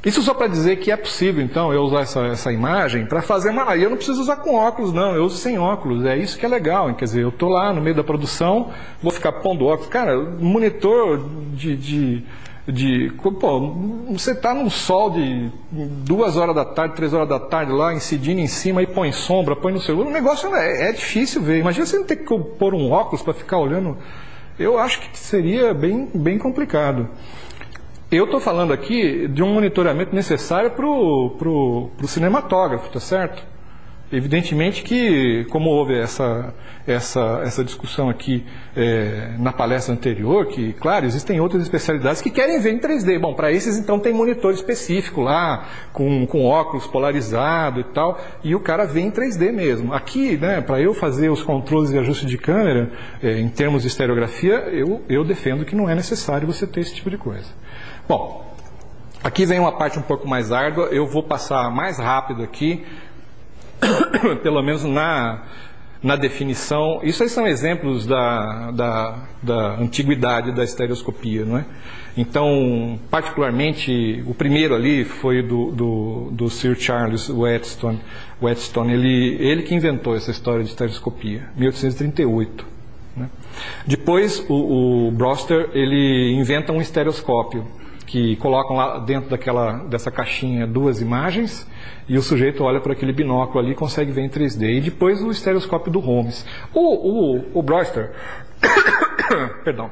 Isso só para dizer que é possível, então, eu usar essa imagem para fazer uma... Eu não preciso usar com óculos, não. Eu uso sem óculos. É isso que é legal. Hein? Quer dizer, eu estou lá no meio da produção, vou ficar pondo óculos. Cara, monitor pô, você está num sol de 2 horas da tarde, 3 horas da tarde lá, incidindo em cima, e põe sombra, põe no seu... O negócio é difícil ver. Imagina você não ter que pôr um óculos para ficar olhando. Eu acho que seria bem complicado. Eu estou falando aqui de um monitoramento necessário para o cinematógrafo, tá certo? Evidentemente que, como houve essa discussão aqui na palestra anterior, que, claro, existem outras especialidades que querem ver em 3D. Bom, para esses, então, tem monitor específico lá, com óculos polarizado e tal, e o cara vê em 3D mesmo. Aqui, né, para eu fazer os controles e ajustes de câmera, em termos de estereografia, eu defendo que não é necessário você ter esse tipo de coisa. Bom, aqui vem uma parte um pouco mais árdua, eu vou passar mais rápido aqui, pelo menos na definição. Isso aí são exemplos da antiguidade da estereoscopia, não é? Então, particularmente, o primeiro ali foi do Sir Charles Whetstone, ele que inventou essa história de estereoscopia, 1838. Né? Depois, o Brewster, ele inventa um estereoscópio, que colocam lá dentro dessa caixinha 2 imagens, e o sujeito olha para aquele binóculo ali e consegue ver em 3D. E depois o estereoscópio do Holmes. O Brewster, perdão,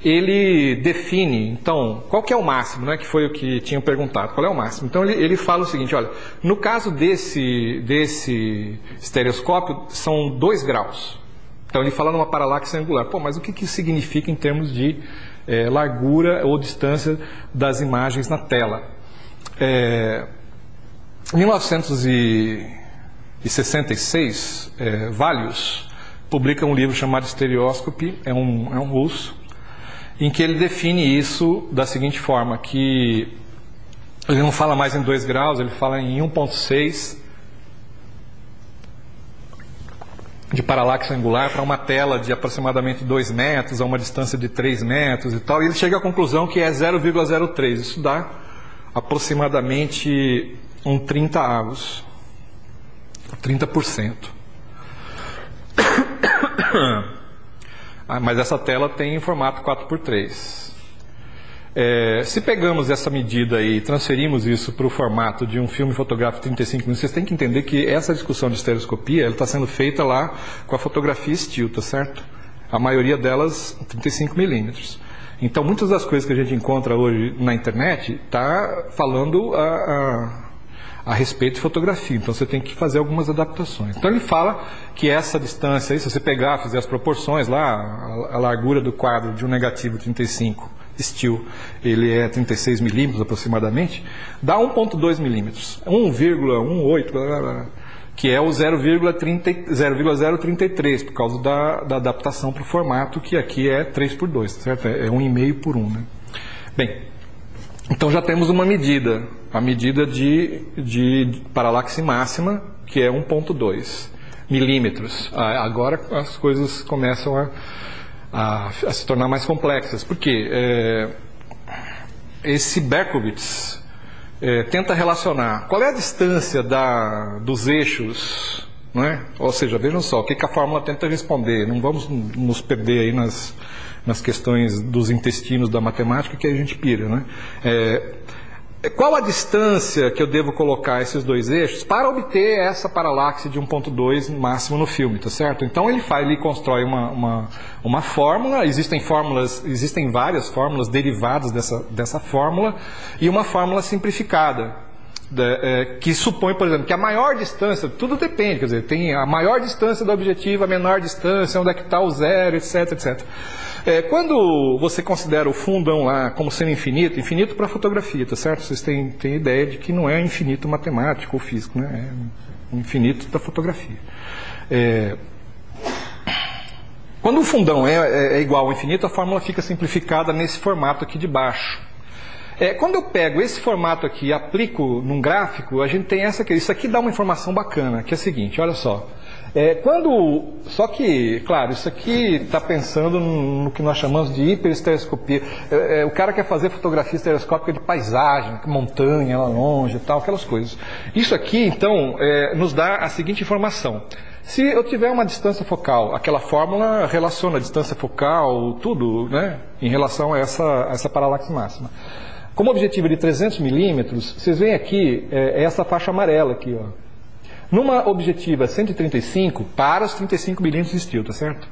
ele define, então, qual que é o máximo, né, que foi o que tinham perguntado, qual é o máximo. Então ele fala o seguinte, olha, no caso desse estereoscópio, são 2 graus. Então ele fala numa paralaxe angular. Pô, mas o que isso significa em termos de largura ou distância das imagens na tela? Em 1966, Valius publica um livro chamado Stereoscopy, é um russo, em que ele define isso da seguinte forma, que ele não fala mais em 2 graus, ele fala em 1,6 de paralaxe angular para uma tela de aproximadamente 2 metros, a uma distância de 3 metros e tal, e ele chega à conclusão que é 0,03. Isso dá aproximadamente 30 avos, 30%. Mas essa tela tem em formato 4:3. Se pegamos essa medida e transferimos isso para o formato de um filme fotográfico 35 mm, vocês têm que entender que essa discussão de estereoscopia está sendo feita lá com a fotografia still, tá certo? A maioria delas 35 mm. Então, muitas das coisas que a gente encontra hoje na internet está falando a respeito de fotografia. Então, você tem que fazer algumas adaptações. Então, ele fala que essa distância, aí, se você pegar, fizer as proporções lá, a largura do quadro de um negativo 35 still, ele é 36 milímetros aproximadamente, dá 1,2 milímetros, 1,18, que é o 0,033, por causa da adaptação para o formato, que aqui é 3:2, certo? É 1,5 por 1, né? Bem, então já temos uma medida, a medida de paralaxe máxima, que é 1,2 milímetros. Agora as coisas começam a se tornar mais complexas. Por quê? Esse Berkowitz tenta relacionar qual é a distância dos eixos, não é? Ou seja, vejam só, o que a fórmula tenta responder. Não vamos nos perder aí nas questões dos intestinos da matemática, que a gente pira, né? Qual a distância que eu devo colocar esses 2 eixos para obter essa paralaxe de 1,2 máximo no filme, tá certo? Então ele constrói uma fórmula, existem várias fórmulas derivadas dessa fórmula, e uma fórmula simplificada, que supõe, por exemplo, que a maior distância, tudo depende, quer dizer, tem a maior distância do objetivo, a menor distância, onde é que está o zero, etc, etc. Quando você considera o fundão lá como sendo infinito para a fotografia, tá certo? Vocês têm ideia de que não é infinito matemático ou físico, né? É infinito da fotografia. Quando o fundão é igual ao infinito, a fórmula fica simplificada nesse formato aqui de baixo. Quando eu pego esse formato aqui e aplico num gráfico, a gente tem isso aqui dá uma informação bacana, que é a seguinte, olha só. Só que, claro, isso aqui está pensando no que nós chamamos de hiperestereoscopia. O cara quer fazer fotografia estereoscópica de paisagem, montanha lá longe e tal, aquelas coisas. Isso aqui, então, nos dá a seguinte informação. Se eu tiver uma distância focal, aquela fórmula relaciona a distância focal, tudo, né, em relação a essa paralaxe máxima. Como objetivo é de 300 milímetros, vocês veem aqui, essa faixa amarela aqui, ó. Numa objetiva 135, para os 35 milímetros de steel, tá certo?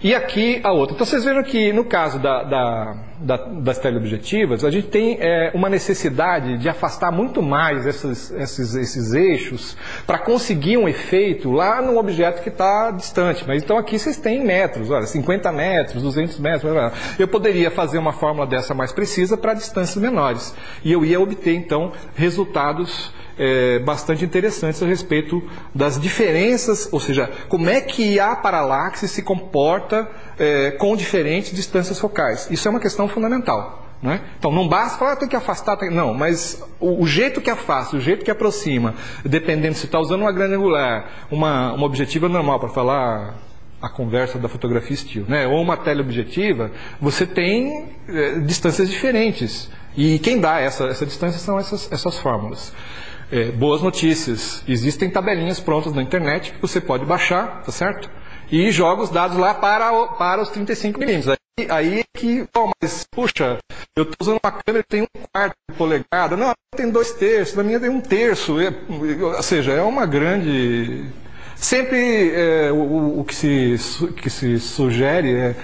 E aqui a outra. Então vocês vejam que no caso das teleobjetivas, a gente tem uma necessidade de afastar muito mais esses eixos para conseguir um efeito lá no objeto que está distante. Mas então aqui vocês têm metros, olha, 50 metros, 200 metros. Eu poderia fazer uma fórmula dessa mais precisa para distâncias menores. E eu ia obter então resultados bastante interessantes a respeito das diferenças, ou seja, como é que a paralaxe se comporta com diferentes distâncias focais. Isso é uma questão fundamental. Né? Então não basta falar, tem que afastar, não, mas o jeito que afasta, o jeito que aproxima, dependendo se está usando uma grande angular, uma objetiva normal para falar a conversa da fotografia steel, né? Ou uma teleobjetiva, você tem distâncias diferentes. E quem dá essa distância são essas fórmulas. Boas notícias, existem tabelinhas prontas na internet que você pode baixar, tá certo? E joga os dados lá para os 35 milímetros. Aí que, mas puxa, eu estou usando uma câmera que tem 1/4 polegada, não, tem 2/3, na minha tem 1/3, ou seja, é uma grande... Sempre o que se sugere é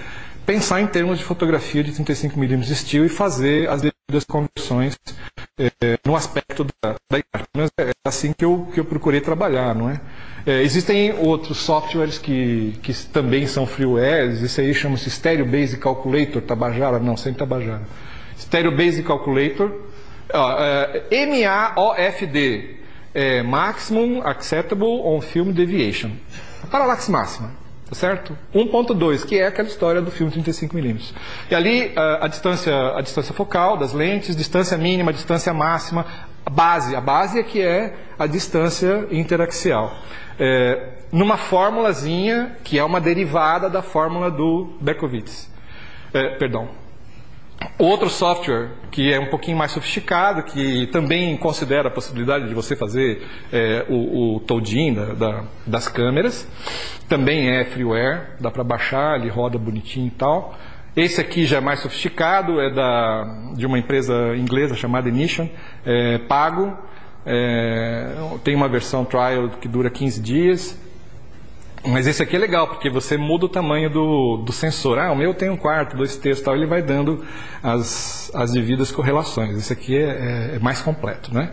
pensar em termos de fotografia de 35 milímetros de steel e fazer as devidas conversões no aspecto da imagem. Mas é assim que eu procurei trabalhar, não é? Existem outros softwares que também são freewares, esse aí chama-se Stereo Basic Calculator, Tabajara, não, sem Tabajara. Stereo Basic Calculator, MAOFD, Maximum Acceptable On Film Deviation, paralaxe máxima. Certo? 1.2, que é aquela história do filme 35mm. E ali a distância focal das lentes, distância mínima, distância máxima, a base é que é a distância interaxial. Numa fórmulazinha que é uma derivada da fórmula do Berkowitz. Outro software que é um pouquinho mais sofisticado, que também considera a possibilidade de você fazer o todinho das câmeras, também é freeware, dá para baixar, ele roda bonitinho e tal. Esse aqui já é mais sofisticado, é de uma empresa inglesa chamada Ignition, pago, tem uma versão trial que dura 15 dias. Mas esse aqui é legal, porque você muda o tamanho do sensor. O meu tem 1/4, 2/3 e tal, ele vai dando as devidas correlações. Esse aqui é mais completo, né?